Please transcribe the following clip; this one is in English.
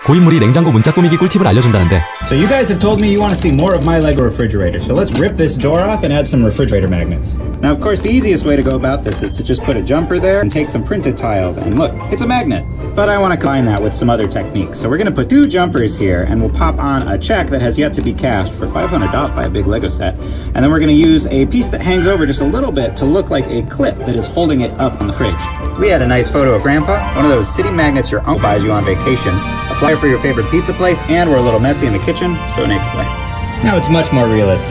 고인물이 냉장고 문자 꾸미기 꿀팁을 알려준다는데 So you guys have told me you want to see more of my Lego refrigerator, so let's rip this door off and add some refrigerator magnets. Now, of course, the easiest way to go about this is to just put a jumper there and take some printed tiles, and look, it's a magnet. But I want to combine that with some other techniques. So we're going to put 2 jumpers here, and we'll pop on a check that has yet to be cashed for $500 by a big Lego set. And then we're going to use a piece that hangs over just a little bit to look like a clip that is holding it up on the fridge. We had a nice photo of Grandpa, one of those city magnets your uncle buys you on vacation, a flyer for your favorite pizza place, and we're a little messy in the kitchen, so an explain. Now it's much more realistic.